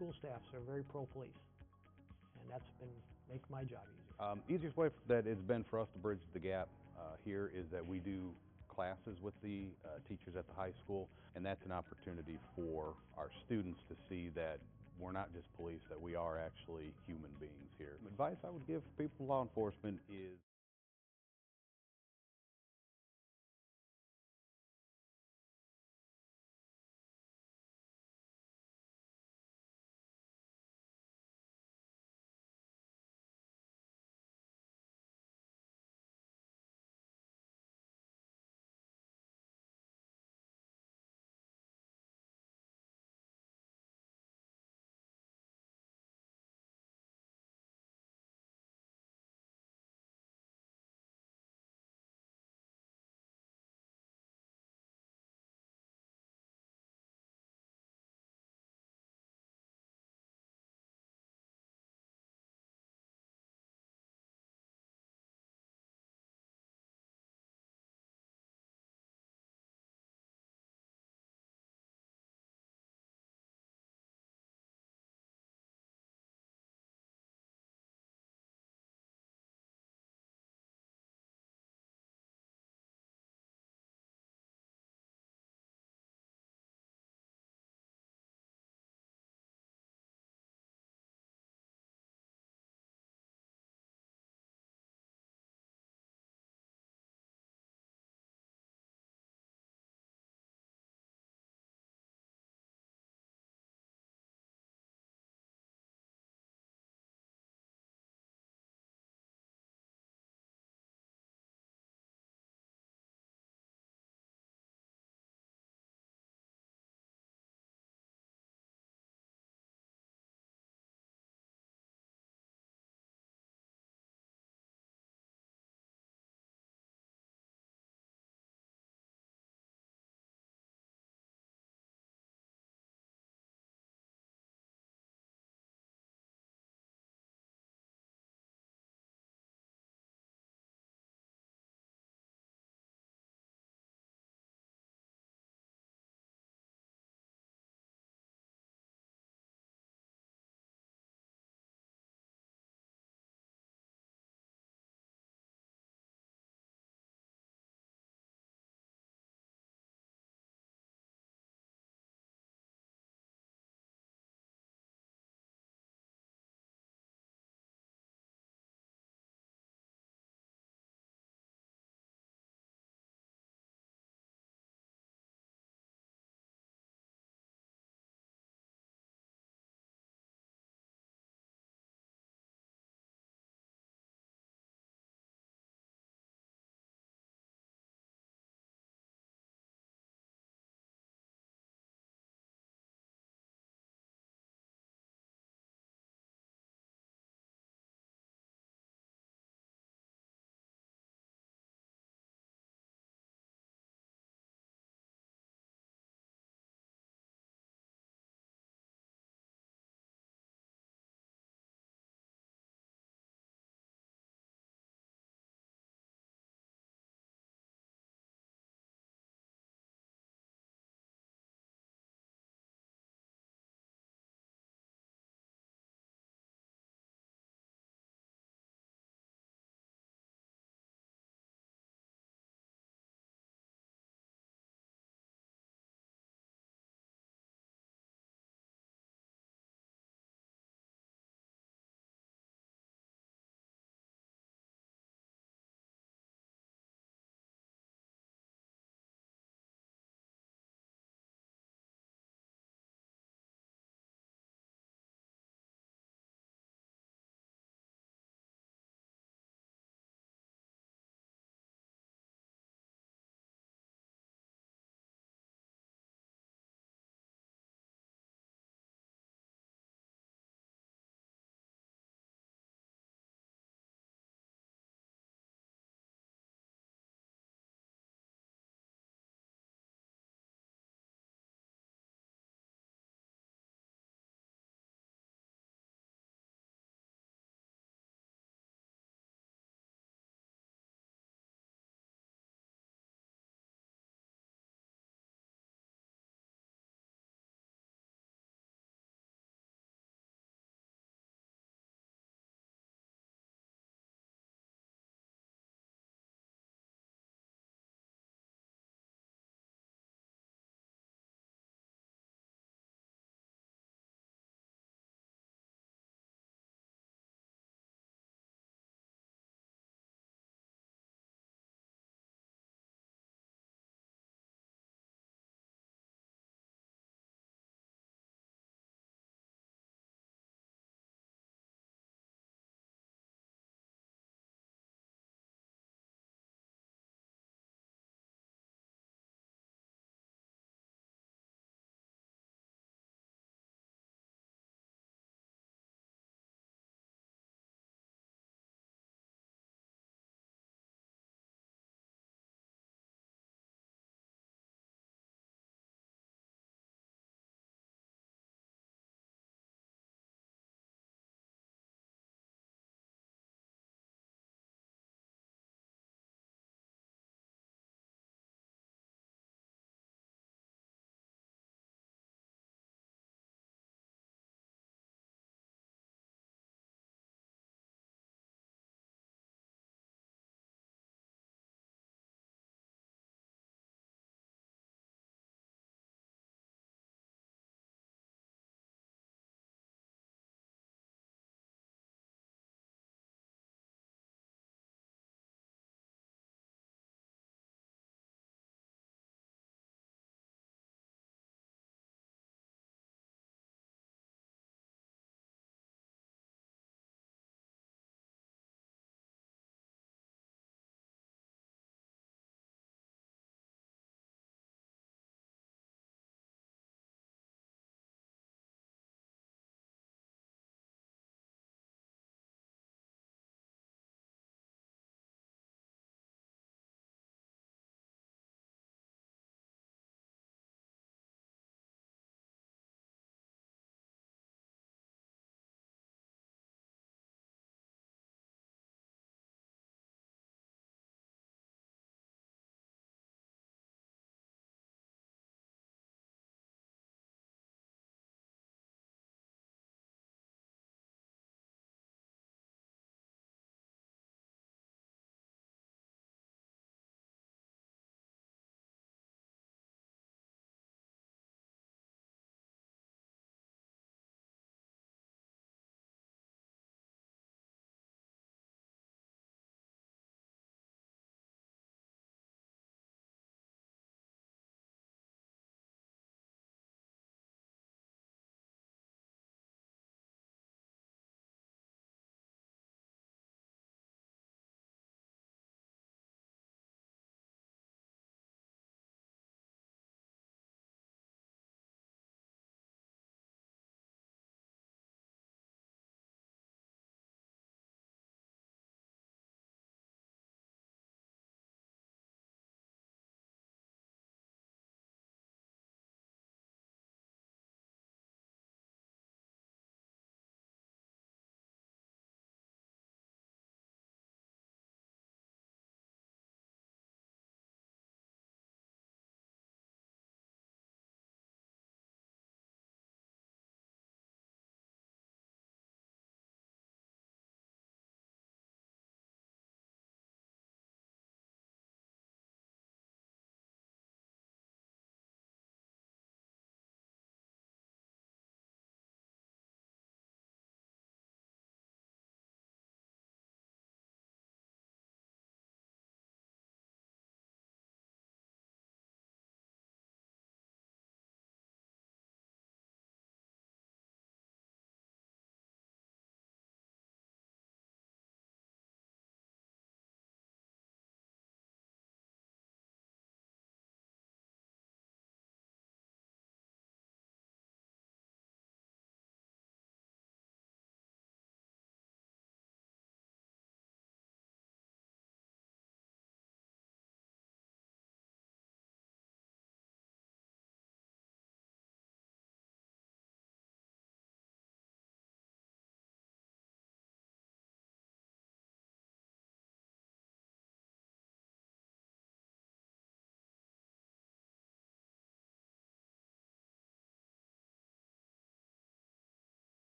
school staffs are very pro-police, and that's been make my job easier. Easiest way that it's been for us to bridge the gap here is that we do classes with the teachers at the high school, and that's an opportunity for our students to see that we're not just police, that we are actually human beings here. Advice I would give people in law enforcement is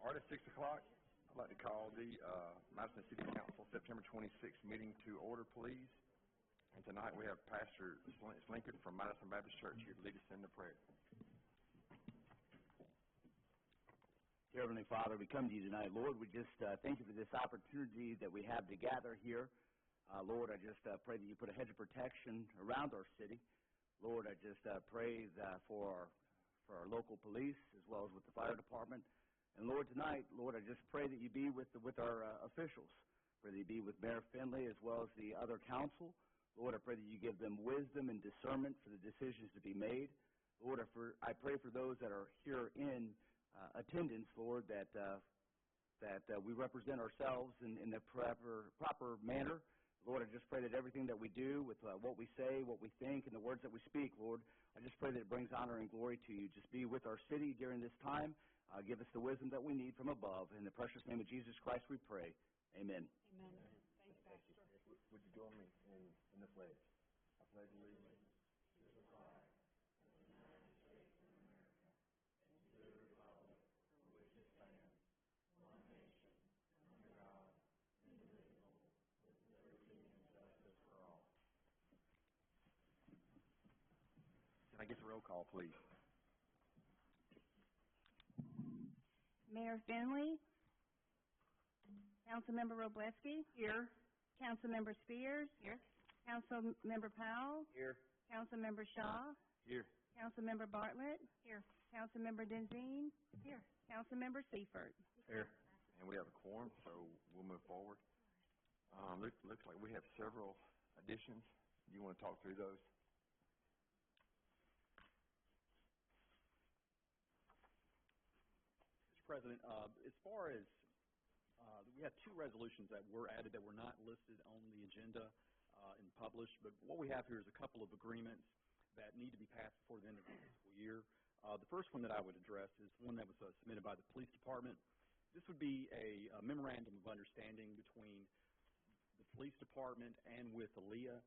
All right, at 6 o'clock, I'd like to call the Madison City Council September 26th meeting to order, please. And tonight we have Pastor Slinkard from Madison Baptist Church here to lead us in the prayer. Dear Heavenly Father, we come to you tonight. Lord, we just thank you for this opportunity that we have to gather here. Lord, I just pray that you put a hedge of protection around our city. Lord, I just pray that for our local police as well as with the fire department. And Lord, tonight, Lord, I just pray that you be with our officials. Pray that you be with Mayor Finley as well as the other council. Lord, I pray that you give them wisdom and discernment for the decisions to be made. Lord, I pray for those that are here in attendance, Lord, that we represent ourselves in the proper manner. Lord, I just pray that everything that we do with what we say, what we think, and the words that we speak, Lord, I just pray that it brings honor and glory to you. Just be with our city during this time. Give us the wisdom that we need from above. In the precious name of Jesus Christ we pray. Amen. Amen. Thanks, Pastor. Would you join me in the pledge? I pledge allegiance to the flag of the United States of America and to the republic for which it stands, one nation, under God, indivisible, with liberty and justice for all. Can I get the roll call, please? Mayor Finley. Councilmember Wroblewski. Here. Councilmember Spears. Here. Councilmember Powell. Here. Councilmember Shaw. Here. Councilmember Bartlett. Here. Councilmember Denzine. Here. Councilmember Seifert. Here. And we have a quorum, so we'll move forward. Looks like we have several additions. Do you want to talk through those? Mr. President, as far as we have two resolutions that were added that were not listed on the agenda and published, but what we have here is a couple of agreements that need to be passed before the end of the fiscal year. The first one that I would address is one that was submitted by the police department. This would be a memorandum of understanding between the police department and with ALEA.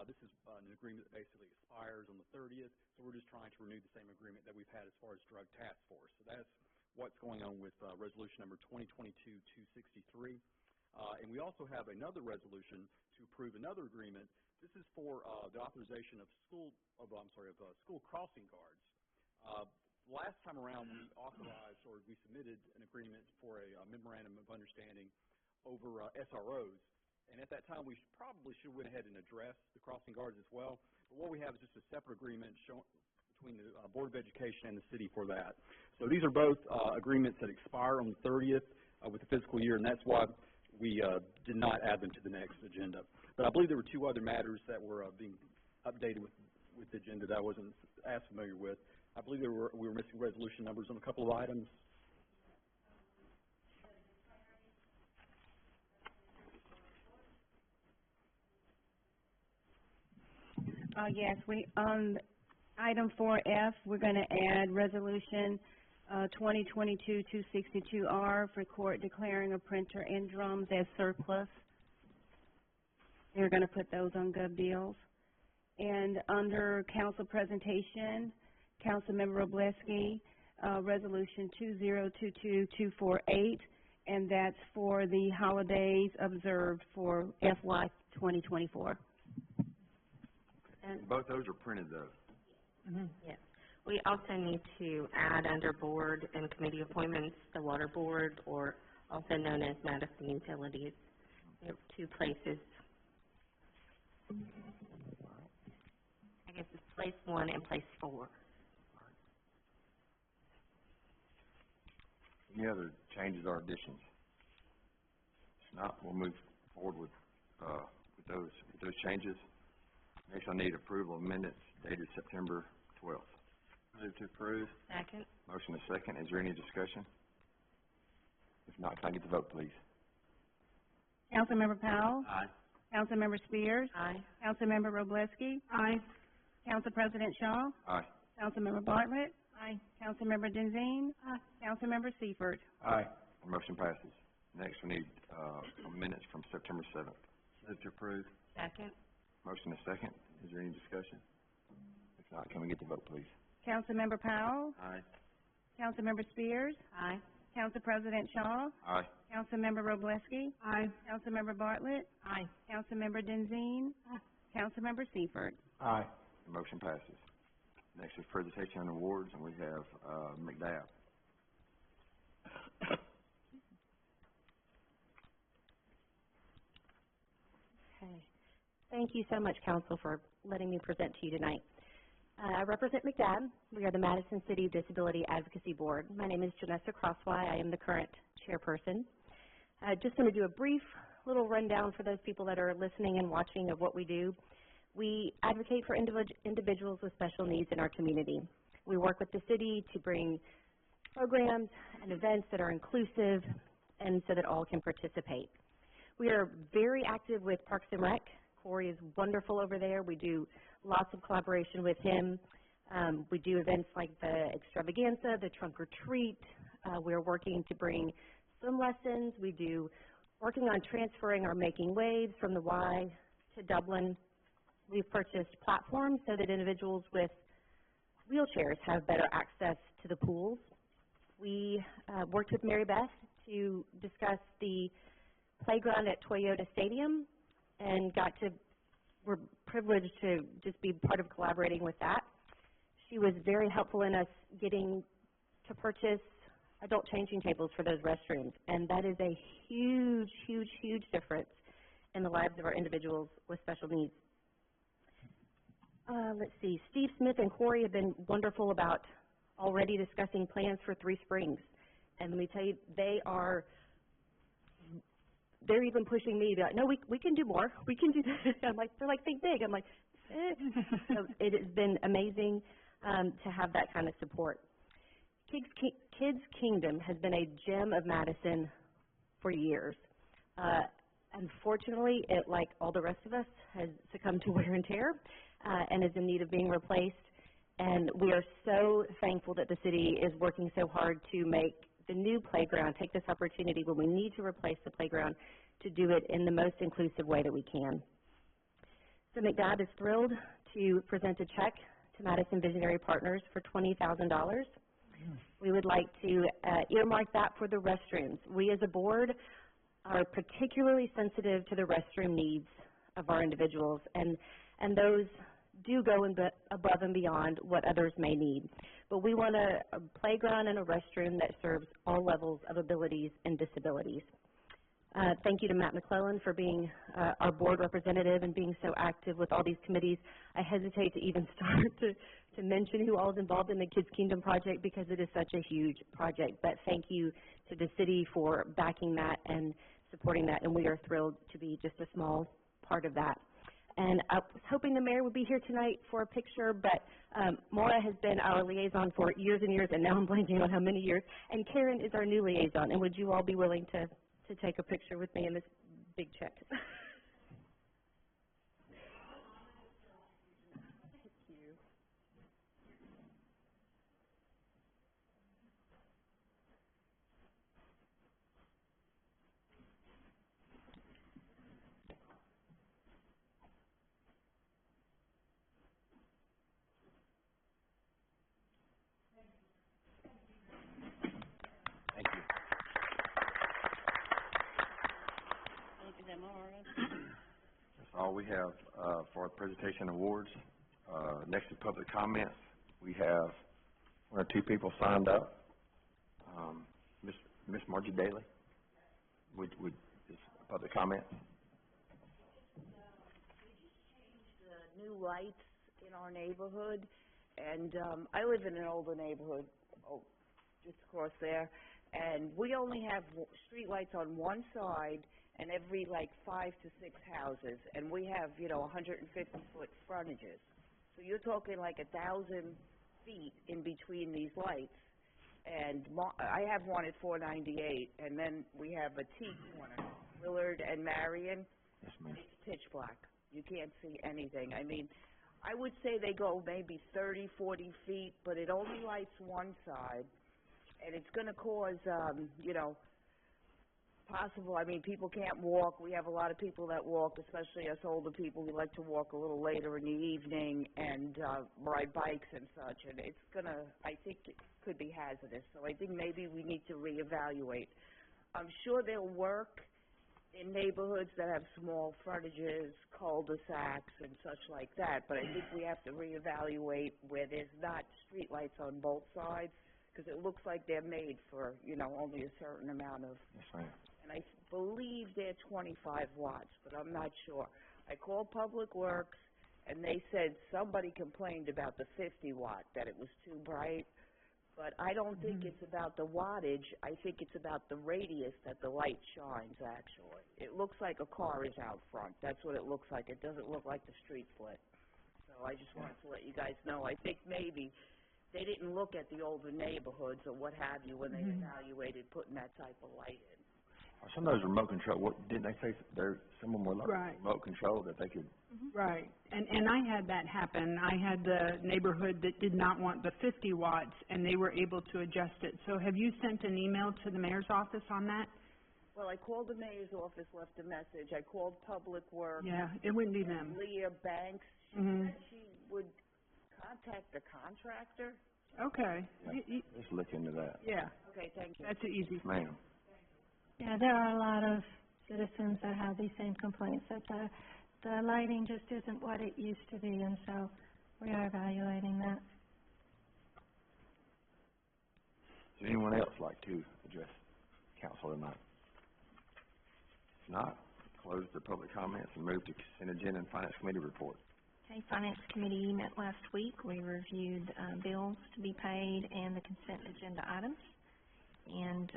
This is an agreement that basically expires on the 30th, so we're just trying to renew the same agreement that we've had as far as drug task force. So that's what's going on with resolution number 2022-263. And we also have another resolution to approve another agreement. This is for the authorization of school crossing guards. Last time around, we authorized or we submitted an agreement for a memorandum of understanding over SROs. And at that time, we probably should have went ahead and addressed the crossing guards as well. But what we have is just a separate agreement between the Board of Education and the city for that. So these are both agreements that expire on the 30th with the fiscal year, and that's why we did not add them to the next agenda. But I believe there were two other matters that were being updated with the agenda that I wasn't as familiar with. I believe we were missing resolution numbers on a couple of items. Yes, on item 4F, we're going to add resolution 2022-262R for court declaring a printer and drums as surplus. They're going to put those on Gov Deals. And under council presentation, Councilmember Wroblewski, resolution 2022248, and that's for the holidays observed for FY 2024. Both those are printed, though. Mm-hmm. Yes. We also need to add under board and committee appointments the water board, or also known as Madison Utilities. There are two places. I guess it's place 1 and place 4. Any other changes or additions? If not, we'll move forward with those changes. Next, I need approval of minutes dated September 12th. Move to approve. Second. Motion is second. Is there any discussion? If not, can I get the vote, please? Councilmember Powell. Aye. Councilmember Spears. Aye. Councilmember Wroblewski. Aye. Council President Shaw. Aye. Councilmember Bartlett. Aye. Councilmember Denzine. Aye. Councilmember Seifert. Aye. Motion passes. Next, we need minutes from September 7th. Move to approve. Second. Motion is second. Is there any discussion? If not, can we get the vote, please? Councilmember Powell. Aye. Councilmember Spears. Aye. Council President Shaw, Aye. Councilmember Wroblewski, Aye. Councilmember Bartlett, Aye. Councilmember Denzine, Councilmember Seifert. Aye. The motion passes. Next is presentation and awards, and we have, MCDAB. Okay. Thank you so much, Council, for letting me present to you tonight. I represent MCDAB. We are the Madison City Disability Advocacy Board. My name is Janessa Crosswhy. I am the current chairperson. I just want to do a brief little rundown for those people that are listening and watching of what we do. We advocate for individuals with special needs in our community. We work with the city to bring programs and events that are inclusive and so that all can participate. We are very active with Parks and Rec. Croy is wonderful over there. We do lots of collaboration with him. We do events like the extravaganza, the trunk or treat. We're working to bring swim lessons. We do working on transferring our Making Waves from the Y to Dublin. We've purchased platforms so that individuals with wheelchairs have better access to the pools. We worked with Mary Beth to discuss the playground at Toyota Stadium and we're privileged to just be part of collaborating with that. She was very helpful in us getting to purchase adult changing tables for those restrooms, and that is a huge, huge, huge difference in the lives of our individuals with special needs. Let's see, Steve Smith and Croy have been wonderful about already discussing plans for 3 Springs, and let me tell you, they're even pushing me to, no, we can do more. We can do that. I'm like, they're like, think big. I'm like, So it has been amazing to have that kind of support. Kids Kingdom has been a gem of Madison for years. Unfortunately, it, like all the rest of us, has succumbed to wear and tear and is in need of being replaced. And we are so thankful that the city is working so hard to make the new playground, take this opportunity when we need to replace the playground, to do it in the most inclusive way that we can. So MCDAB is thrilled to present a check to Madison Visionary Partners for $20,000. We would like to earmark that for the restrooms. We as a board are particularly sensitive to the restroom needs of our individuals, and those do go above and beyond what others may need. But we want a playground and a restroom that serves all levels of abilities and disabilities. Thank you to Matt McClellan for being our board representative and being so active with all these committees. I hesitate to even start to mention who all is involved in the Kids Kingdom project because it is such a huge project. But thank you to the city for backing that and supporting that, and we are thrilled to be just a small part of that. And I was hoping the mayor would be here tonight for a picture, but Maura has been our liaison for years and years, and now I'm blanking on how many years. And Karen is our new liaison, and would you all be willing to take a picture with me in this big check? That's all we have for our presentation awards. Next is public comments. We have 1 or 2 people signed up. Miss Margie Daly, would is public comment? We just changed the new lights in our neighborhood, and I live in an older neighborhood, just across there, and we only have street lights on one side and every like 5 to 6 houses, and we have, 150-foot frontages. So you're talking like 1,000 feet in between these lights. And I have one at 498, and then we have a T corner, Willard and Marion. Yes, ma'am. It's pitch black. You can't see anything. I mean, I would say they go maybe 30, 40 feet, but it only lights one side, and it's going to cause, possible, I mean, people can't walk, we have a lot of people that walk, especially us older people, we like to walk a little later in the evening and, ride bikes and such, and it's gonna, I think it could be hazardous, so I think maybe we need to reevaluate. I'm sure they'll work in neighborhoods that have small frontages, cul-de-sacs and such like that, but I think we have to reevaluate where there's not streetlights on both sides, because it looks like they're made for, you know, only a certain amount of, Yes, ma'am. and I believe they're 25 watts, but I'm not sure. I called Public Works, and they said somebody complained about the 50 watt, that it was too bright, but I don't think it's about the wattage, I think it's about the radius that the light shines, actually. It looks like a car is out front, that's what it looks like, it doesn't look like the street's lit. So I just wanted to let you guys know, I think maybe they didn't look at the older neighborhoods or what have you when they evaluated putting that type of light in. Some of those remote control, what, didn't they say there, some of them were like Right. remote control that they could, Right, and I had that happen. I had the neighborhood that did not want the 50 watts, and they were able to adjust it. So have you sent an email to the mayor's office on that? Well, I called the mayor's office, left a message, I called Public Works. Yeah, it wouldn't be them. Leah Banks, she said she would contact the contractor. Okay, let's look into that. yeah, Okay, thank you. that's an easy. Ma'am. Yeah, there are a lot of citizens that have these same complaints, that the lighting just isn't what it used to be, and so we are evaluating that. Does anyone else like to address council tonight? If not, close the public comments and move to consent agenda and finance committee report. Okay, Finance Committee met last week. We reviewed, bills to be paid and the consent agenda items. And,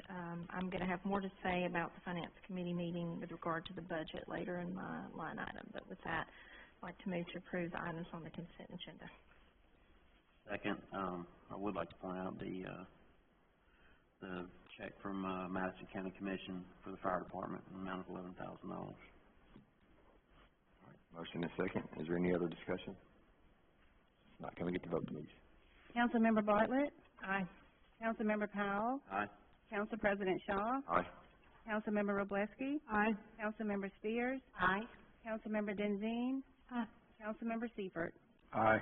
I'm gonna have more to say about the Finance Committee meeting with regard to the budget later in my line item. But with that, I'd like to move to approve the items on the consent agenda. Second, I would like to point out the check from, Madison County Commission for the fire department in the amount of $11,000. Motion and second. Is there any other discussion? If not, can we get the vote, please? Councilmember Bartlett, Aye. Councilmember Powell, Aye. Council President Shaw, Aye. Councilmember Wroblewski, Aye. Councilmember Spears, Aye. Councilmember Denzine, Aye. Councilmember Seifert. Aye.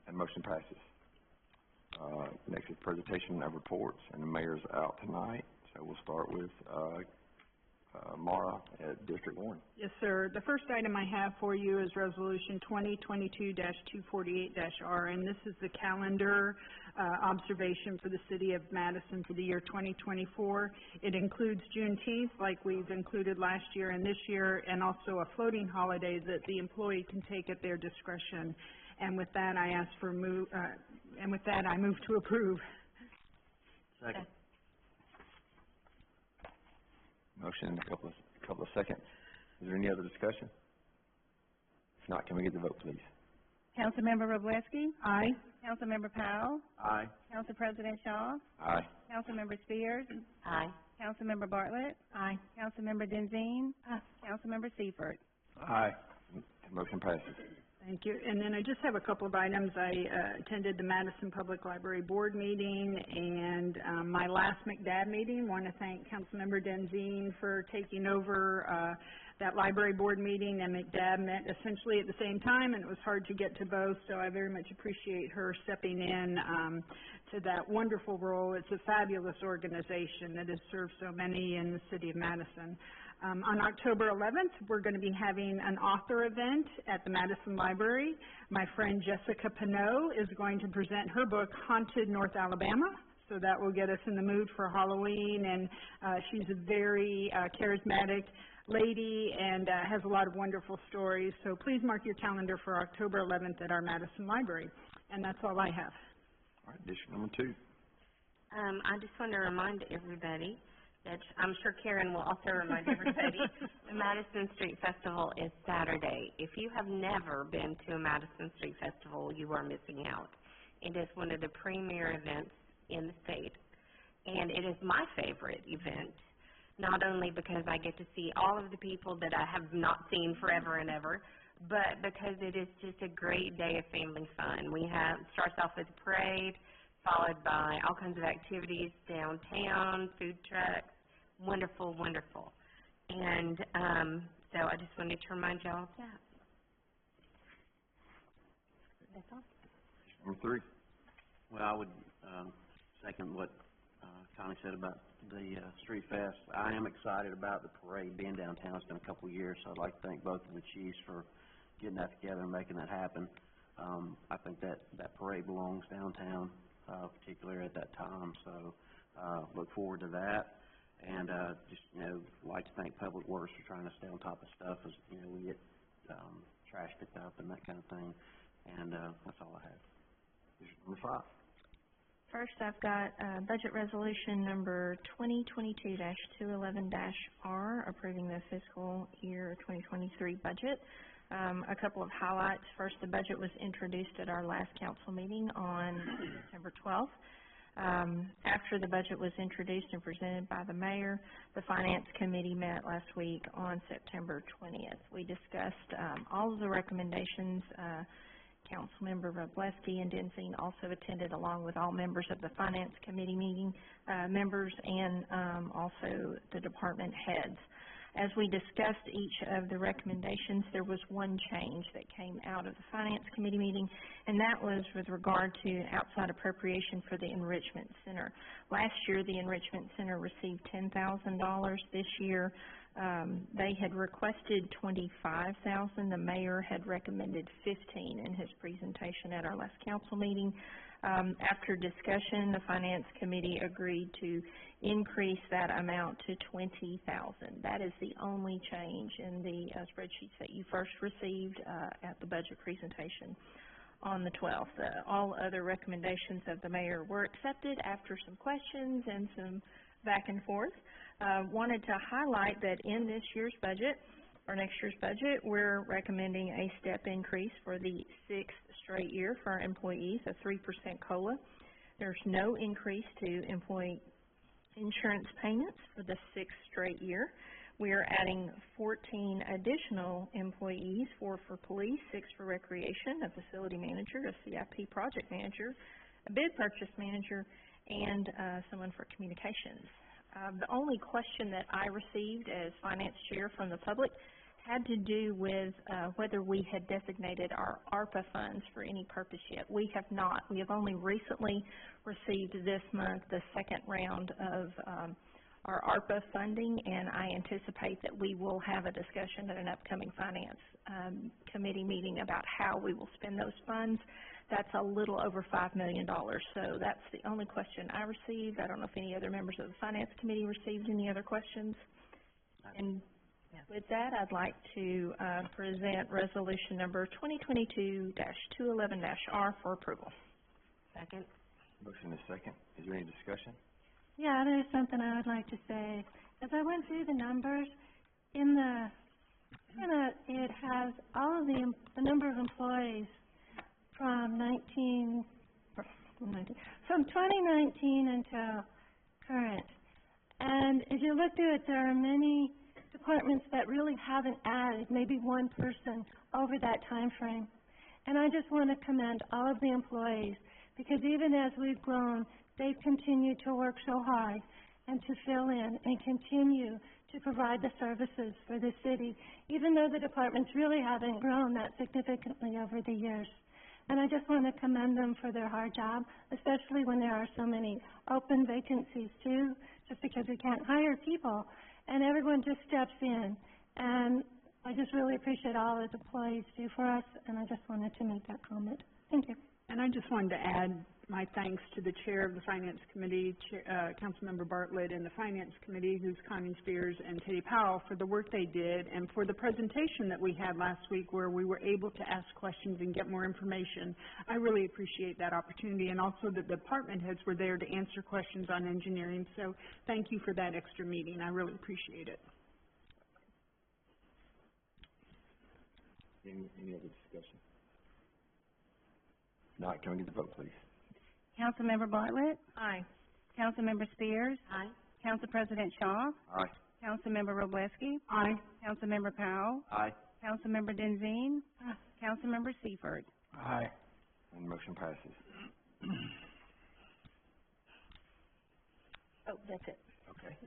And motion passes. Next is presentation of reports, and the mayor's out tonight, so we'll start with, Maura at District 1. Yes, sir. The first item I have for you is Resolution 2022-248-R, and this is the calendar observation for the city of Madison for the year 2024. It includes Juneteenth, like we've included last year and this year, and also a floating holiday that the employee can take at their discretion. And with that, I ask for I move to approve. Second. Motion and a couple of seconds. Is there any other discussion? If not, can we get the vote, please? Councilmember Wroblewski, Aye. Councilmember Powell, Aye. Council President Shaw, Aye. Councilmember Spears, Aye. Councilmember Bartlett, Aye. Councilmember Denzine, Aye. Councilmember Seifert. Aye. Motion passes. Thank you. And then I just have a couple of items. I attended the Madison Public Library Board meeting and my last MCDAB meeting. Want to thank Councilmember Denzine for taking over that library board meeting, and MCDAB met essentially at the same time, and it was hard to get to both, so I very much appreciate her stepping in to that wonderful role. It's a fabulous organization that has served so many in the city of Madison. On October 11th, we're going to be having an author event at the Madison Library. My friend Jessica Pineau is going to present her book, Haunted North Alabama. So that will get us in the mood for Halloween, and she's a very charismatic lady and has a lot of wonderful stories. So please mark your calendar for October 11th at our Madison Library. And that's all I have. All right, district number 2. I just want to remind everybody that I'm sure Karen will also remind everybody, the Madison Street Festival is Saturday. If you have never been to a Madison Street Festival, you are missing out. It is one of the premier events in the state, and it is my favorite event, not only because I get to see all of the people that I have not seen forever and ever, but because it is just a great day of family fun. Starts off with a parade, followed by all kinds of activities downtown, food trucks. Wonderful, wonderful. And, so I just wanted to remind y'all of that. That's all. Number 3. Well, I would, second what, Connie said about the, Street Fest. I am excited about the parade being downtown. It's been a couple of years, so I'd like to thank both of the chiefs for getting that together and making that happen. I think that parade belongs downtown, particularly at that time, so, look forward to that. And, just, like to thank Public Works for trying to stay on top of stuff as, we get, trash picked up and that kind of thing. And, that's all I have. Number 5. First, I've got, budget resolution number 2022-211-R, approving the fiscal year 2023 budget. A couple of highlights. First, the budget was introduced at our last council meeting on September 12th. After the budget was introduced and presented by the mayor, the finance committee met last week on September 20th. We discussed all of the recommendations. Councilmember Wroblewski and Denzine also attended, along with all members of the finance committee meeting members and also the department heads. As we discussed each of the recommendations, there was one change that came out of the Finance Committee meeting, and that was with regard to outside appropriation for the Enrichment Center. Last year, the Enrichment Center received $10,000. This year, they had requested $25,000. The mayor had recommended $15,000 in his presentation at our last council meeting. After discussion, the Finance Committee agreed to increase that amount to $20,000. That is the only change in the spreadsheets that you first received at the budget presentation on the 12th. All other recommendations of the mayor were accepted after some questions and some back and forth. Wanted to highlight that in this year's budget, or next year's budget, we're recommending a step increase for the 6th straight year for our employees, a 3% COLA. There's no increase to employee insurance payments for the 6th straight year. We are adding 14 additional employees, 4 for police, 6 for recreation, a facility manager, a CIP project manager, a bid purchase manager, and someone for communications. The only question that I received as finance chair from the public had to do with whether we had designated our ARPA funds for any purpose yet. We have not. We have only recently received this month the second round of our ARPA funding, and I anticipate that we will have a discussion at an upcoming finance committee meeting about how we will spend those funds. That's a little over $5 million, so that's the only question I received. I don't know if any other members of the finance committee received any other questions. And with that, I'd like to present resolution number 2022-211-R for approval. Second. Motion is second. Is there any discussion? Yeah, there's something I would like to say. As I went through the numbers, it has all of the number of employees from 2019 until current. And if you look through it, there are many departments that really haven't added maybe one person over that time frame. And I just want to commend all of the employees, because even as we've grown, they've continued to work so hard and to fill in and continue to provide the services for the city, even though the departments really haven't grown that significantly over the years. And I just want to commend them for their hard job, especially when there are so many open vacancies too, just because we can't hire people, and everyone just steps in. And I just really appreciate all that the employees do for us, and I just wanted to make that comment. Thank you. And I just wanted to add my thanks to the chair of the Finance Committee, Councilmember Bartlett, and the Finance Committee, who's Connie and Teddy Powell, for the work they did, and for the presentation that we had last week where we were able to ask questions and get more information. I really appreciate that opportunity, and also the department heads were there to answer questions on engineering. So thank you for that extra meeting. I really appreciate it. Any other discussion? Not, can we get the vote, please? Councilmember Bartlett? Aye. Councilmember Spears? Aye. Council President Shaw? Aye. Councilmember Wroblewski? Aye. Councilmember Powell? Aye. Councilmember Denzine? Councilmember Seifert? Aye. And the motion passes. Oh, that's it. Okay. Okay.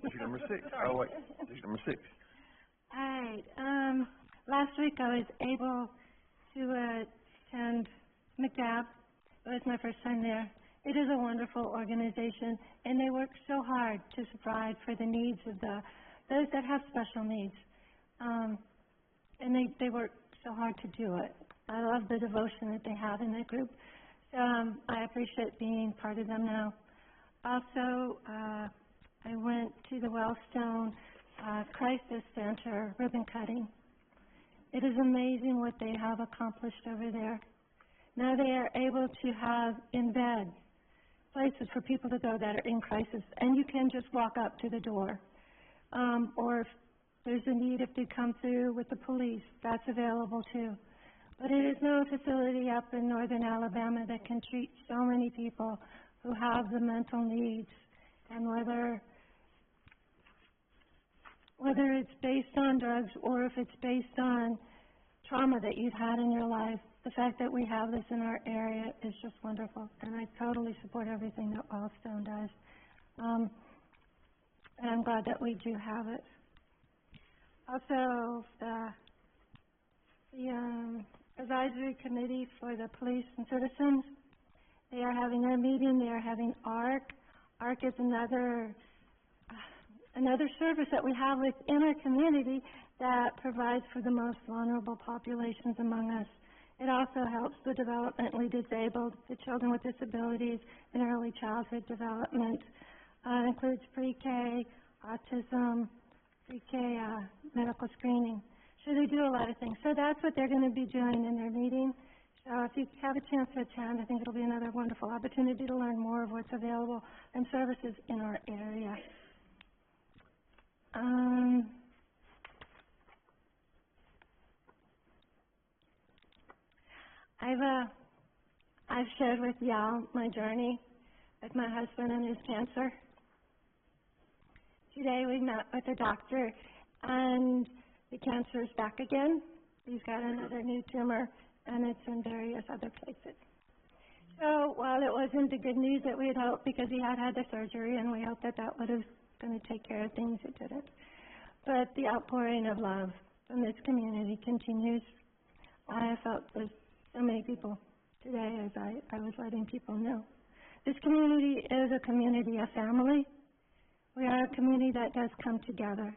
District number 6. Oh, wait, district number 6. Alright, last week I was able to attend MCDAB. It was my first time there. It is a wonderful organization, and they work so hard to provide for the needs of those that have special needs. And they work so hard to do it. I love the devotion that they have in that group. So, I appreciate being part of them now. Also, I went to the WellStone Crisis Center ribbon cutting. It is amazing what they have accomplished over there. Now they are able to have in bed places for people to go that are in crisis, and you can just walk up to the door. Or if there's a need, if they come through with the police, that's available too. But it is no facility up in northern Alabama that can treat so many people who have the mental needs, and whether it's based on drugs or if it's based on trauma that you've had in your life, the fact that we have this in our area is just wonderful, and I totally support everything that WellStone does. And I'm glad that we do have it. Also, the advisory committee for the police and citizens, they are having their meeting. They are having ARC. ARC is another service that we have within our community that provides for the most vulnerable populations among us. It also helps the developmentally disabled, the children with disabilities, and early childhood development. It includes pre-K, autism, pre-K medical screening. So they do a lot of things. So that's what they're going to be doing in their meeting. So if you have a chance to attend, I think it'll be another wonderful opportunity to learn more of what's available and services in our area. I've shared with y'all my journey with my husband and his cancer. Today we met with a doctor, and the cancer is back again. He's got another new tumor, and it's in various other places. So while it wasn't the good news that we had hoped, because he had had the surgery, and we hoped that that would have going to take care of things, it didn't. But the outpouring of love from this community continues. I felt with so many people today as I was letting people know. This community is a community of family. We are a community that does come together.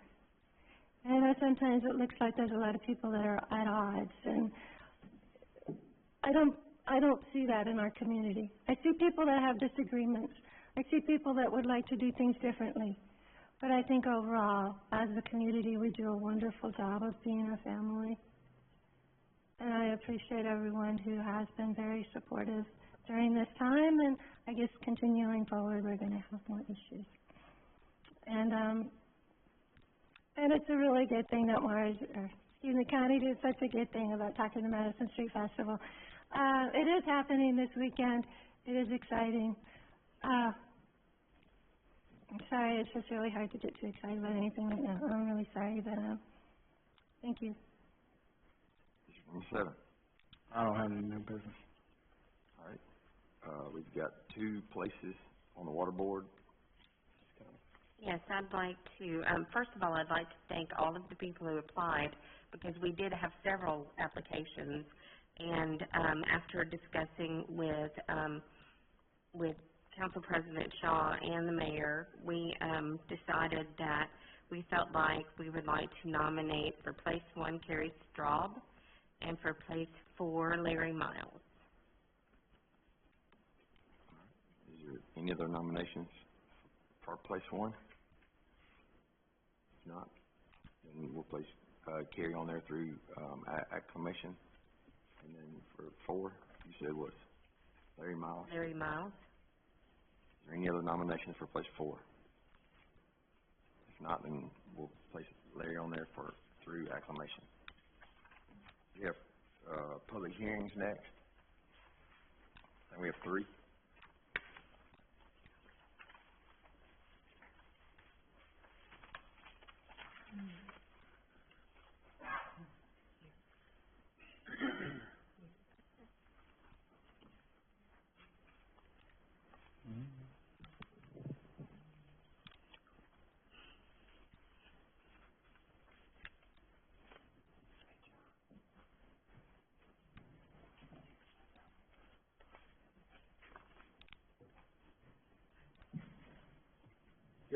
And I know sometimes it looks like there's a lot of people that are at odds, and I don't see that in our community. I see people that have disagreements. I see people that would like to do things differently. But I think overall, as a community, we do a wonderful job of being a family. And I appreciate everyone who has been very supportive during this time, and I guess continuing forward, we're going to have more issues. And it's a really good thing that Connie did such a good thing about talking to Madison Street Festival. It is happening this weekend. It is exciting. I'm sorry, it's just really hard to get too excited about anything right now. I'm really sorry, but thank you. Number 7. I don't have any new business. All right. We've got 2 places on the water board. Yes, I'd like to, first of all, I'd like to thank all of the people who applied, because we did have several applications, and after discussing with Council President Shaw and the mayor, we decided that we felt like we would like to nominate for place 1 Kerry Straub and for place 4 Larry Miles. Is there any other nominations for place 1? If not, then we'll place Kerry on there through acclamation. And then for 4, you said what? Larry Miles? Larry Miles. Is there any other nominations for place 4? If not, then we'll place Larry on there through acclamation. We have public hearings next. And we have 3.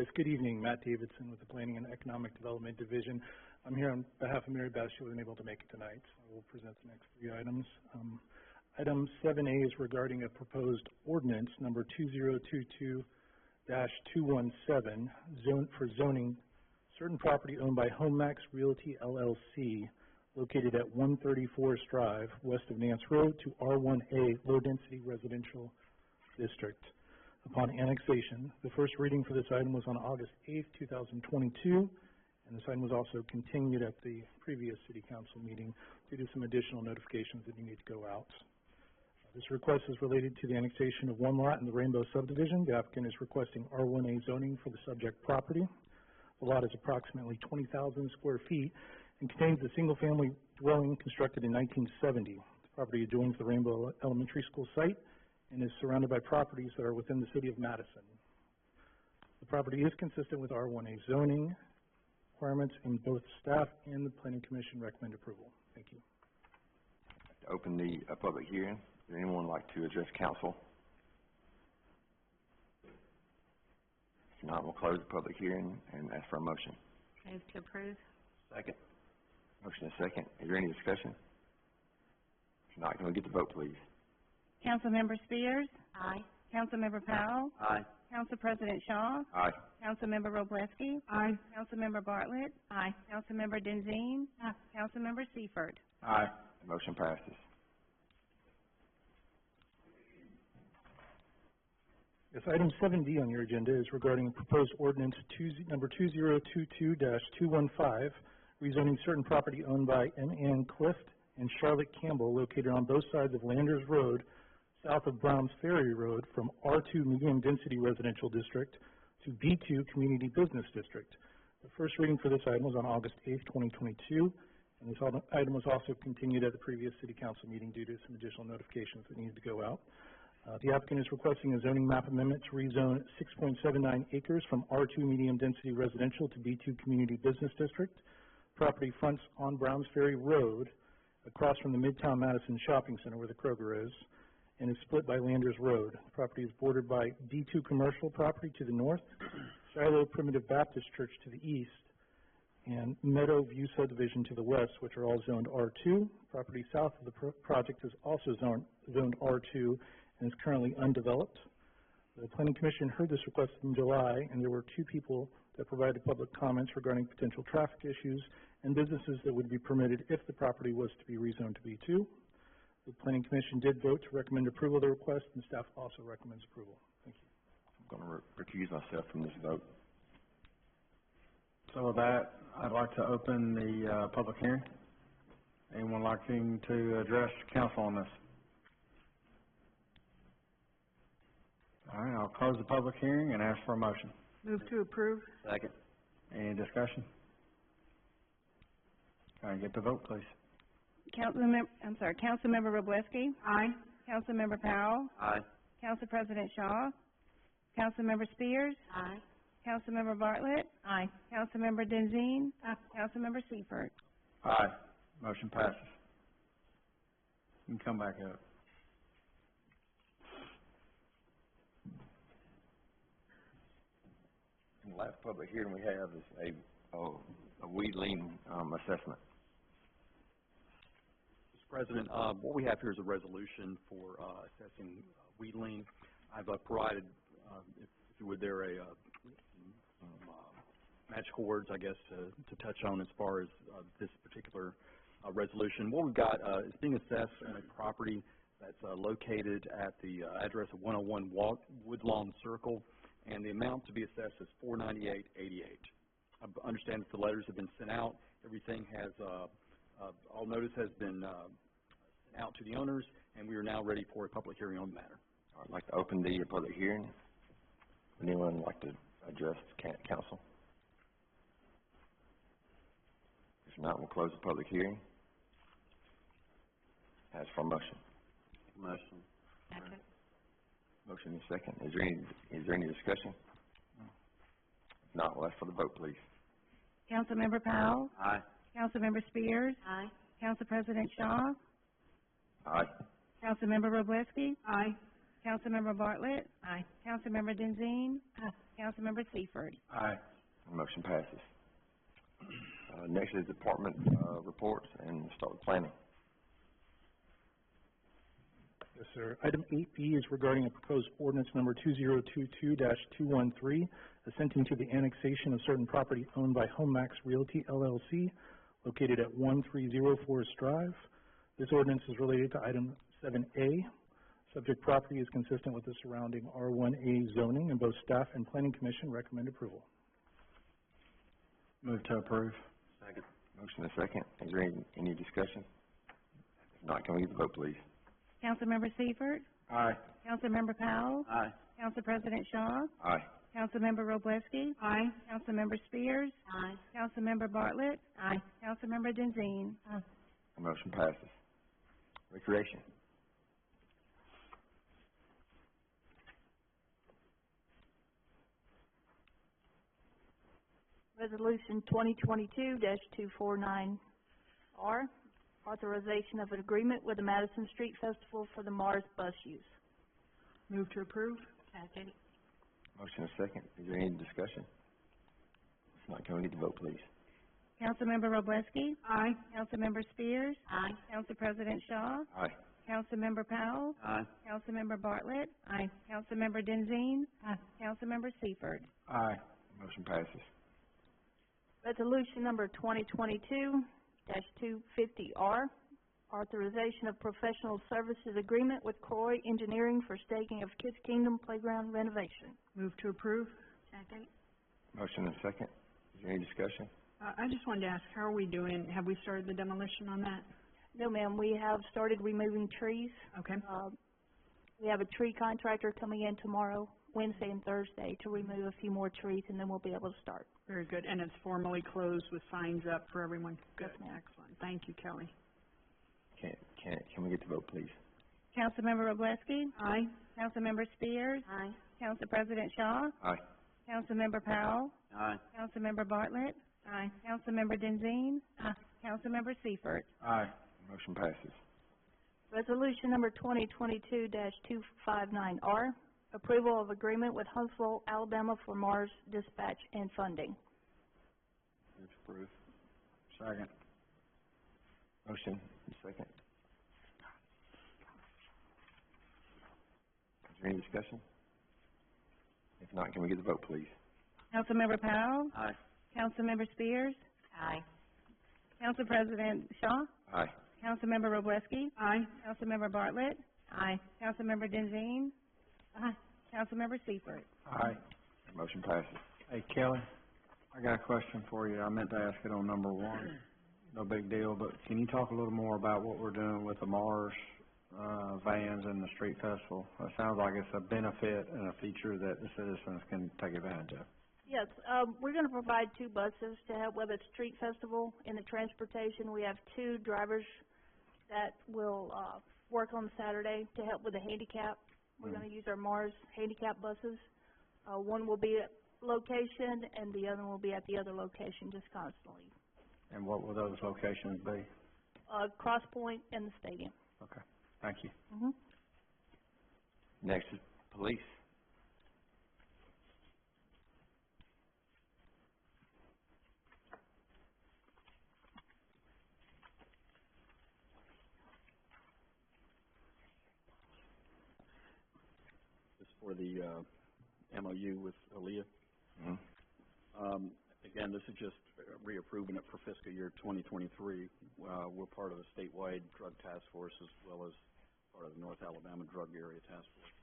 Yes, good evening. Matt Davidson with the Planning and Economic Development Division. I'm here on behalf of Mary Beth. She wasn't able to make it tonight, so I will present the next three items. Item 7A is regarding a proposed ordinance number 2022-217 for zoning certain property owned by HomeMax Realty LLC located at 134 Straub, west of Nance Road, to R1A low-density residential district. Upon annexation, the first reading for this item was on August 8th, 2022, and this item was also continued at the previous City Council meeting due to some additional notifications that need to go out. This request is related to the annexation of one lot in the Rainbow subdivision. The applicant is requesting R1A zoning for the subject property. The lot is approximately 20,000 square feet and contains a single-family dwelling constructed in 1970. The property adjoins the Rainbow Elementary School site and is surrounded by properties that are within the city of Madison. The property is consistent with R1A zoning requirements, and both staff and the Planning Commission recommend approval. Thank you. To open the public hearing, would anyone like to address council? If not, we'll close the public hearing and ask for a motion. Move to approve. Second. Motion is second. Is there any discussion? If not, can we get the vote, please? Councilmember Spears? Aye. Councilmember Powell? Aye. Council President Shaw? Aye. Councilmember Wroblewski? Aye. Councilmember Bartlett? Aye. Councilmember Denzine? Aye. Councilmember Seifert? Aye. Motion passes. Yes, item 7D on your agenda is regarding proposed ordinance number 2022-215, rezoning certain property owned by M. Clift and Charlotte Campbell located on both sides of Landers Road, south of Browns Ferry Road, from R2 Medium Density Residential District to B2 Community Business District. The first reading for this item was on August 8th, 2022, and this item was also continued at the previous City Council meeting due to some additional notifications that needed to go out. The applicant is requesting a zoning map amendment to rezone 6.79 acres from R2 Medium Density Residential to B2 Community Business District. Property fronts on Browns Ferry Road across from the Midtown Madison Shopping Center where the Kroger is, and is split by Landers Road. The property is bordered by D2 commercial property to the north, Shiloh Primitive Baptist Church to the east, and Meadow View subdivision to the west, which are all zoned R2. Property south of the project is also zoned R2 and is currently undeveloped. The Planning Commission heard this request in July, and there were two people that provided public comments regarding potential traffic issues and businesses that would be permitted if the property was to be rezoned to B2. The Planning Commission did vote to recommend approval of the request, and staff also recommends approval. Thank you. I'm going to recuse myself from this vote. So with that, I'd like to open the public hearing. Anyone liking to address council on this? All right, I'll close the public hearing and ask for a motion. Move to approve. Second. Any discussion? Can I get the vote, please? Councilmember Wroblewski? Aye. Councilmember Powell? Aye. Council President Shaw? Councilmember Spears? Aye. Councilmember Bartlett? Aye. Councilmember Denzine? Councilmember Seifert? Aye. Motion passes. You can come back up. And the last public hearing we have is a weed lien assessment. Mr. President, what we have here is a resolution for assessing weed lien. I've provided, if you would, there magical words, I guess, to touch on as far as this particular resolution. What we've got is being assessed on a property that's located at the address of 101 Woodland Circle, and the amount to be assessed is $498.88. I understand that the letters have been sent out. Everything has, all notice has been sent out to the owners, and we are now ready for a public hearing on the matter. I'd like to open the public hearing. Anyone like to address council? If not, we'll close the public hearing. Ask for a motion. Motion. Second. Motion is second. Is there any discussion? If not, we'll ask for the vote, please. Councilmember Powell? Aye. Councilmember Spears? Aye. Council President Shaw? Aye. Councilmember Wroblewski? Aye. Councilmember Bartlett? Aye. Councilmember Denzine? Councilmember Seifert. Aye. Motion passes. Next is department, reports, and start with planning. Yes, sir. Item 8B is regarding a proposed ordinance number 2022-213, assenting to the annexation of certain property owned by HomeMax Realty LLC, located at 1304 Forest Drive. This ordinance is related to item 7A. Subject property is consistent with the surrounding R1A zoning, and both staff and planning commission recommend approval. Move to approve. Second. Motion and second. Is there any discussion? If not, can we get the vote, please? Councilmember Seifert. Aye. Councilmember Powell. Aye. Council President Shaw. Aye. Councilmember Wroblewski. Aye. Councilmember Spears. Aye. Councilmember Bartlett. Aye. Councilmember Denzine. Motion passes. Recreation. Resolution 2022-249R, authorization of an agreement with the Madison Street Festival for the Mars bus use. Move to approve. Second. Motion and second. Is there any discussion? If not, can we get the vote, please? Councilmember Wroblewski. Aye. Councilmember Spears. Aye. Council President Shaw. Aye. Councilmember Powell. Aye. Councilmember Bartlett. Aye. Councilmember Denzine. Councilmember Seifert. Aye. Motion passes. Resolution number 2022-250R, authorization of professional services agreement with Croy Engineering for staking of Kids Kingdom Playground renovation. Move to approve. Second. Motion and second. Is there any discussion? I just wanted to ask, how are we doing? Have we started the demolition on that? No, ma'am, we have started removing trees. Okay. We have a tree contractor coming in tomorrow, Wednesday and Thursday, to remove a few more trees, and then we'll be able to start. Very good. And it's formally closed with signs up for everyone? Good. Yes, ma'am. Excellent. Thank you, Kelly. Can we get the vote, please? Councilmember Wroblewski. Aye. Councilmember Spears. Aye. Council President Shaw. Aye. Councilmember Powell. Aye. Councilmember Bartlett. Aye. Councilmember Denzine. Councilmember Seifert. Aye. Motion passes. Resolution number 2022-259R, approval of agreement with Huntsville, Alabama for Mars dispatch and funding. Move to approve. Second. Motion and second. Is there any discussion? If not, can we get the vote, please? Councilmember Powell. Aye. Councilmember Spears. Aye. Council President Shaw. Aye. Councilmember Wroblewski. Aye. Councilmember Bartlett. Aye. Councilmember Denzine. Councilmember Seifert. Aye. Motion passes. Hey, Kelly, I got a question for you. I meant to ask it on number 1. No big deal, but can you talk a little more about what we're doing with the Mars, vans and the street festival? It sounds like it's a benefit and a feature that the citizens can take advantage of. Yes, we're going to provide 2 buses to help with the street festival and the transportation. We have 2 drivers that will work on Saturday to help with the handicap. We're going to use our Mars handicap buses. One will be at location and the other will be at the other location just constantly. And what will those locations be? Cross Point and the stadium. Okay, thank you. Next is police. For the MOU with Aaliyah. Again, this is just reapproving it for fiscal year 2023. We're part of the statewide drug task force as well as part of the North Alabama Drug Area Task Force.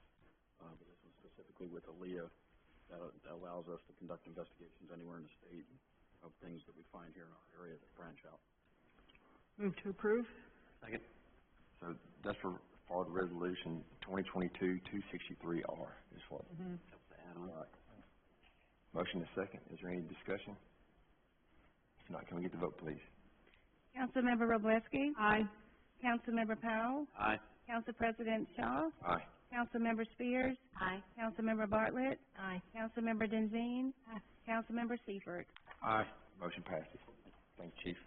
But this is specifically with Aaliyah that allows us to conduct investigations anywhere in the state of things that we find here in our area that branch out. Move to approve. Second. So that's for part of the resolution 2022-263R is what? That's the add-on. All right. Motion is second. Is there any discussion? If not, can we get the vote, please? Councilmember Wroblewski. Aye. Councilmember Powell. Aye. Council President Shaw. Aye. Councilmember Spears. Aye. Councilmember Bartlett. Aye. Councilmember Denzine. Councilmember Seifert. Aye. Motion passes. Thank you, Chief.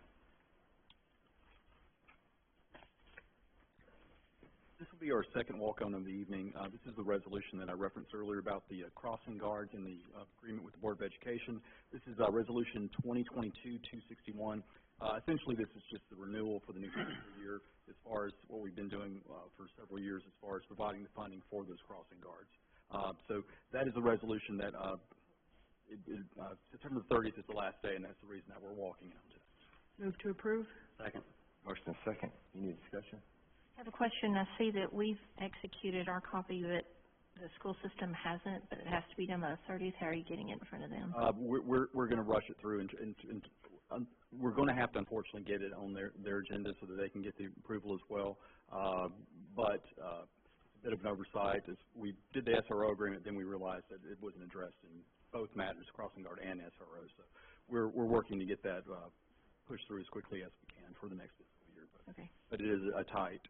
This will be our second walk-on of the evening. This is the resolution that I referenced earlier about the crossing guards and the agreement with the Board of Education. This is Resolution 2022-261. Essentially, this is just the renewal for the new fiscal year as far as what we've been doing for several years as far as providing the funding for those crossing guards. So that is a resolution that September 30th is the last day, and that's the reason that we're walking on today. Move to approve. Second. Motion and second. Any discussion? I have a question. I see that we've executed our copy, but the school system hasn't, but it has to be done by the 30th. How are you getting it in front of them? We're going to rush it through, and we're going to have to unfortunately get it on their agenda so that they can get the approval as well. But a bit of an oversight is we did the SRO agreement, then we realized that it wasn't addressed in both matters, crossing guard and SRO. So we're working to get that pushed through as quickly as we can for the next fiscal year. But it is a tight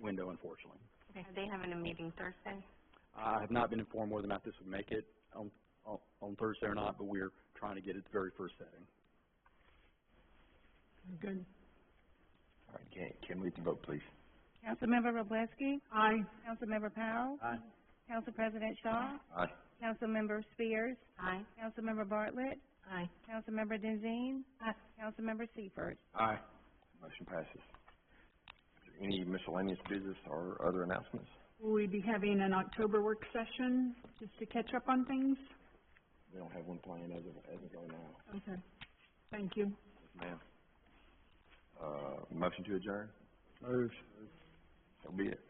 window, unfortunately. Are they having a meeting Thursday? I have not been informed whether or not this would make it on Thursday or not, but we're trying to get it the very first setting. Good. All right, can we vote, please? Councilmember Wroblewski. Aye. Councilmember Powell. Aye. Council President Straub. Aye. Councilmember Spears. Aye. Councilmember Bartlett. Aye. Councilmember Denzine. Councilmember Seifert. Aye. Motion passes. Any miscellaneous business or other announcements? Will we be having an October work session just to catch up on things? We don't have one planned as of right now. Okay. Thank you. Yes, ma'am. Motion to adjourn? Move. So be it.